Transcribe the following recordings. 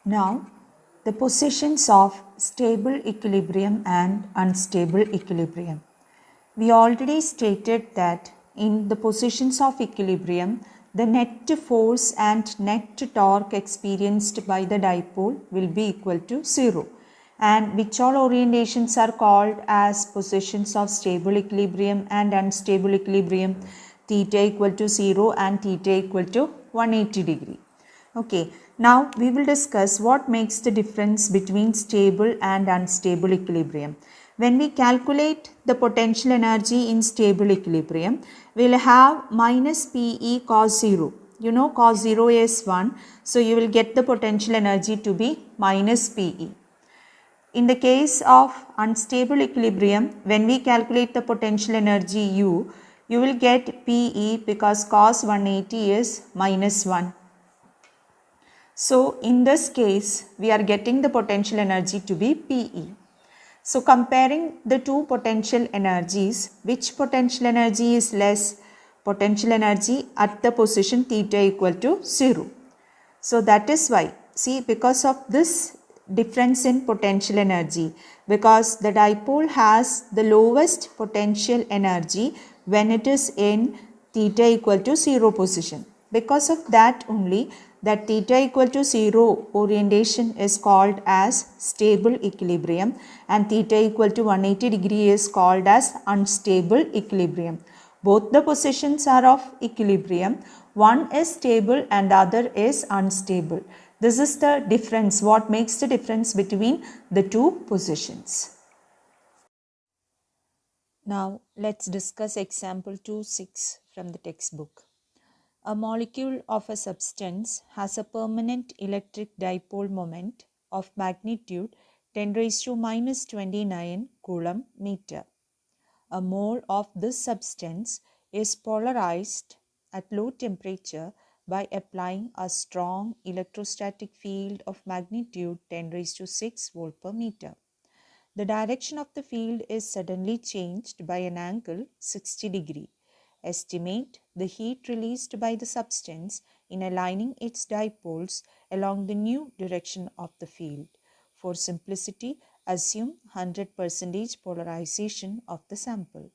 Now, the positions of stable equilibrium and unstable equilibrium. We already stated that in the positions of equilibrium, the net force and net torque experienced by the dipole will be equal to 0, and which all orientations are called as positions of stable equilibrium and unstable equilibrium, theta equal to 0 and theta equal to 180 degree. Okay, now we will discuss what makes the difference between stable and unstable equilibrium. When we calculate the potential energy in stable equilibrium, we will have minus PE cos 0. You know cos 0 is 1, so you will get the potential energy to be minus PE. In the case of unstable equilibrium, when we calculate the potential energy U, you will get PE because cos 180 is minus 1. So, in this case, we are getting the potential energy to be PE. So, comparing the two potential energies, which potential energy is less? Potential energy at the position theta equal to 0. So, that is why, see, because of this difference in potential energy, because the dipole has the lowest potential energy when it is in theta equal to 0 position. Because of that only, that theta equal to 0 orientation is called as stable equilibrium and theta equal to 180 degree is called as unstable equilibrium. Both the positions are of equilibrium. One is stable and the other is unstable. This is the difference, what makes the difference between the two positions. Now let's discuss example 2.6 from the textbook. A molecule of a substance has a permanent electric dipole moment of magnitude 10 raised to minus 29 coulomb meter. A mole of this substance is polarized at low temperature by applying a strong electrostatic field of magnitude 10 raised to 6 volt per meter. The direction of the field is suddenly changed by an angle 60 degree. Estimate the heat released by the substance in aligning its dipoles along the new direction of the field. For simplicity, assume 100% polarization of the sample.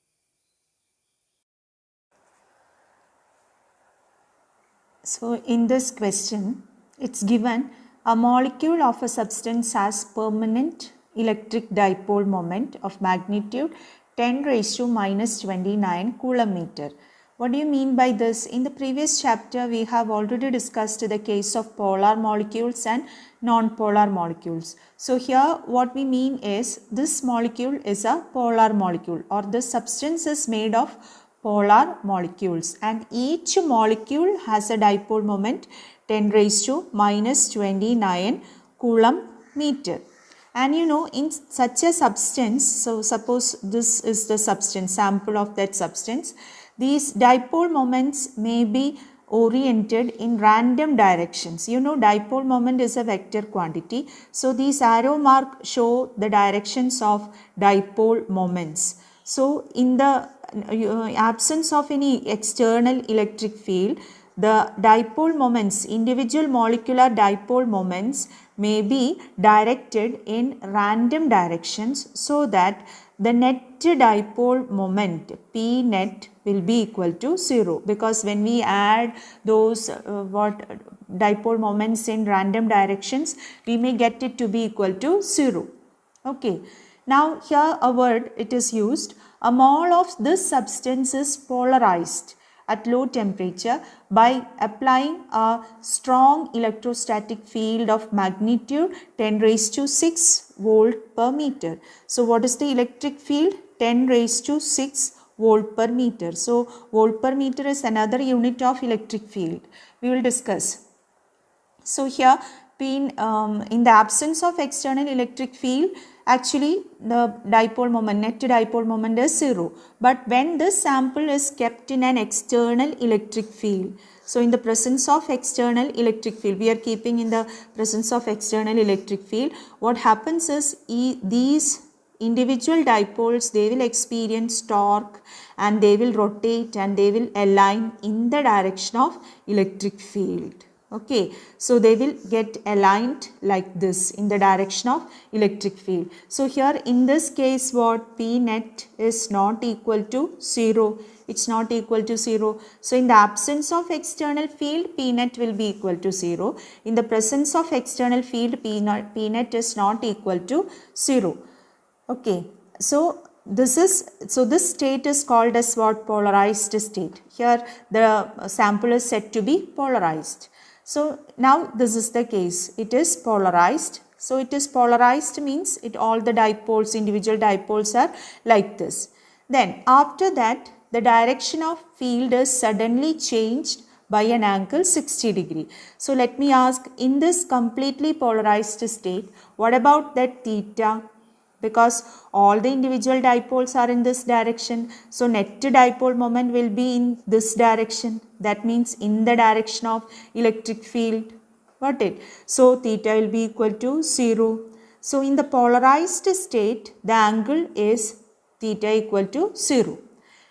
So, in this question, it's given a molecule of a substance has permanent electric dipole moment of magnitude 10 raised to minus 29 coulomb meter. What do you mean by this? In the previous chapter, we have already discussed the case of polar molecules and non-polar molecules. So here what we mean is this molecule is a polar molecule or the substance is made of polar molecules and each molecule has a dipole moment 10 raised to minus 29 coulomb meter. And you know, in such a substance, so suppose this is the substance, sample of that substance, these dipole moments may be oriented in random directions. You know, dipole moment is a vector quantity. So, these arrow mark show the directions of dipole moments. So, in the absence of any external electric field, the dipole moments, individual molecular dipole moments may be directed in random directions so that the net dipole moment P net will be equal to 0, because when we add those dipole moments in random directions, we may get it to be equal to 0. Okay. Now here a word it is used, a mole of this substance is polarized at low temperature by applying a strong electrostatic field of magnitude 10 raised to 6 volt per meter. So what is the electric field? 10 raised to 6 volt per meter. So volt per meter is another unit of electric field. We will discuss. So here in the absence of external electric field, actually the dipole moment, net dipole moment is 0. But when this sample is kept in an external electric field, so in the presence of external electric field, we are keeping in the presence of external electric field, what happens is these individual dipoles, they will experience torque and they will rotate and they will align in the direction of electric field. Okay, so they will get aligned like this in the direction of electric field. So here in this case what, P net is not equal to 0. It's not equal to 0. So in the absence of external field, P net will be equal to 0. In the presence of external field, P net is not equal to 0. Okay, so this state is called as what? Polarized state. Here the sample is said to be polarized. So now this is the case. It is polarized. So it is polarized means all the dipoles, individual dipoles are like this. Then after that, the direction of field is suddenly changed by an angle 60 degree. So let me ask, in this completely polarized state, what about that theta? Because all the individual dipoles are in this direction. So net dipole moment will be in this direction. That means in the direction of electric field. Got it? So theta will be equal to 0. So in the polarized state, the angle is theta equal to 0.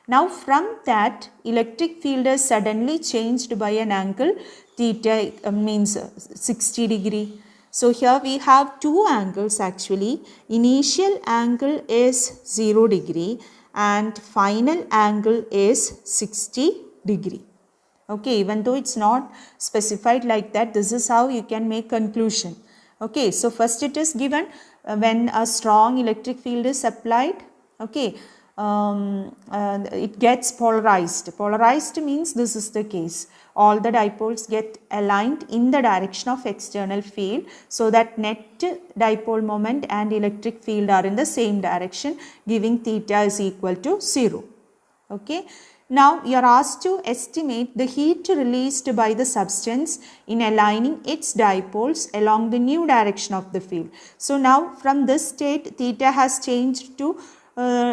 Now from that, electric field is suddenly changed by an angle theta means 60 degree. So here we have two angles actually. Initial angle is 0 degree and final angle is 60 degree. Okay, even though it's not specified like that, this is how you can make conclusion. Okay, so first it is given when a strong electric field is applied. Okay, it gets polarized. Polarized means this is the case. All the dipoles get aligned in the direction of external field, so that net dipole moment and electric field are in the same direction, giving theta is equal to 0. Okay. Now you are asked to estimate the heat released by the substance in aligning its dipoles along the new direction of the field. So now from this state, theta has changed to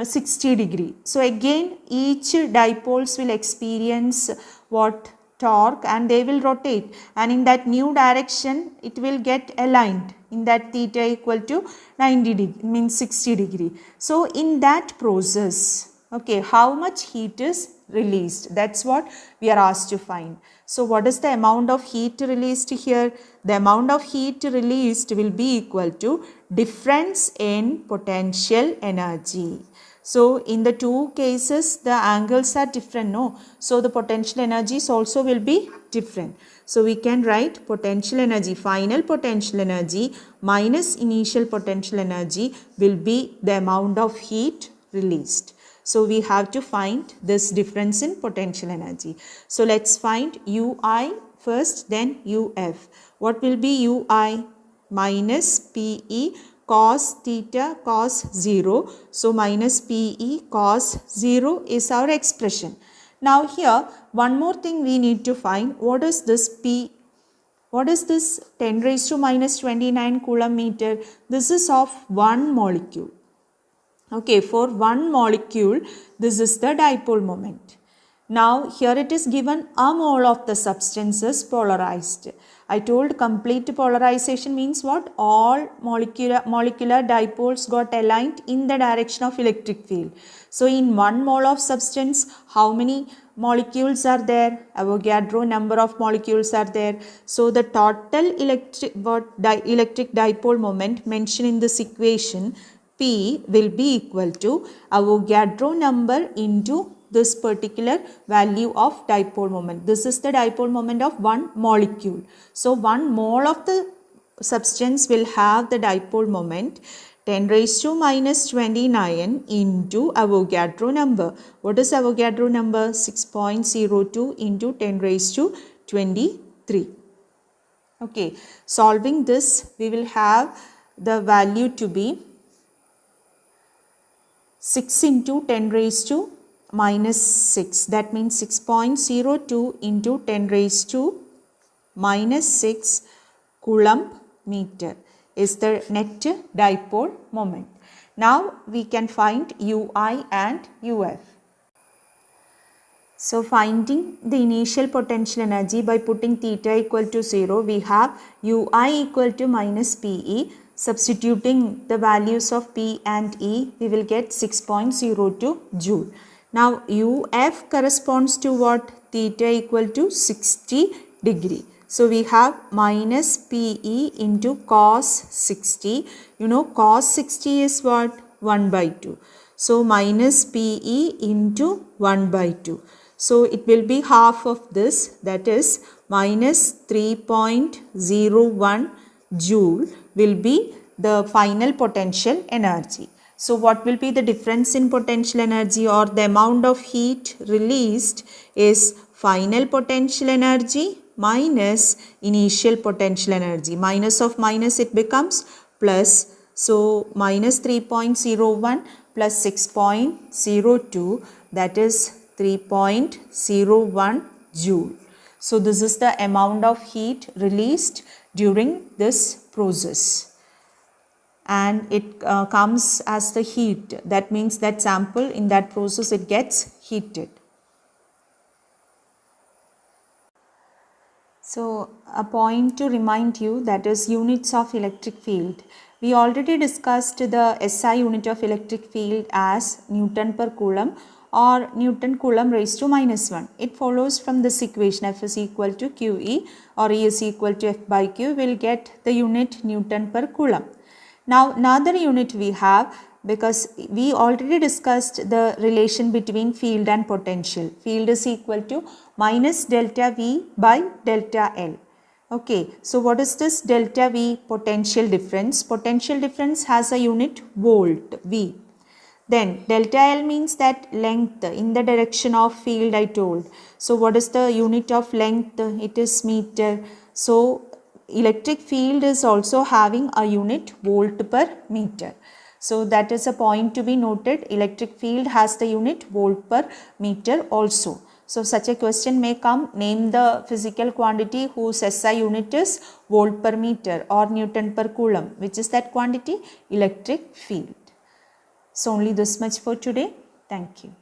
60 degree. So again each dipoles will experience what? Torque, and they will rotate, and in that new direction it will get aligned in that theta equal to 90 degree means 60 degree. So in that process, okay, how much heat is released? That's what we are asked to find. So what is the amount of heat released here? The amount of heat released will be equal to difference in potential energy. So in the two cases, the angles are different, no? So the potential energies also will be different. So we can write potential energy, final potential energy minus initial potential energy will be the amount of heat released. So we have to find this difference in potential energy. So let's find Ui first, then Uf. What will be Ui? Minus Pe cos theta cos 0. So minus Pe cos 0 is our expression. Now here one more thing we need to find. What is this P? What is this 10 raised to minus 29 coulomb meter? This is of one molecule. Okay, for one molecule, this is the dipole moment. Now here it is given a mole of the substance is polarized. I told complete polarization means what? All molecular dipoles got aligned in the direction of electric field. So in 1 mole of substance, how many molecules are there? Avogadro number of molecules are there. So the total electric dipole moment mentioned in this equation, P will be equal to Avogadro number into this particular value of dipole moment. This is the dipole moment of one molecule. So 1 mole of the substance will have the dipole moment 10 raised to minus 29 into Avogadro number. What is Avogadro number? 6.02 into 10 raised to 23. Okay, solving this, we will have the value to be 6 into 10 raised to minus 6. That means 6.02 into 10 raised to minus 6 coulomb meter is the net dipole moment. Now we can find Ui and Uf. So finding the initial potential energy by putting theta equal to 0, we have Ui equal to minus Pe. Substituting the values of P and E, we will get 6.02 joule. Now Uf corresponds to what? Theta equal to 60 degree. So we have minus PE into cos 60. You know cos 60 is what? 1 by 2. So minus PE into 1 by 2. So it will be half of this, that is minus 3.01 joule will be the final potential energy. So what will be the difference in potential energy, or the amount of heat released is final potential energy minus initial potential energy. Minus of minus it becomes plus. So minus 3.01 plus 6.02, that is 3.01 joule. So this is the amount of heat released during this process, and it comes as the heat. That means that sample in that process it gets heated. So a point to remind you, that is units of electric field. We already discussed the SI unit of electric field as Newton per Coulomb or Newton Coulomb raised to minus 1. It follows from this equation, F is equal to QE or E is equal to F by Q. We will get the unit Newton per Coulomb. Now another unit we have, because we already discussed the relation between field and potential. Field is equal to minus delta V by delta L. Okay, so what is this delta V? Potential difference. Potential difference has a unit volt, V. Then delta L means that length in the direction of field I told. So what is the unit of length? It is meter. So electric field is also having a unit volt per meter. So that is a point to be noted. Electric field has the unit volt per meter also. So such a question may come, name the physical quantity whose SI unit is volt per meter or Newton per Coulomb. Which is that quantity? Electric field. So only this much for today. Thank you.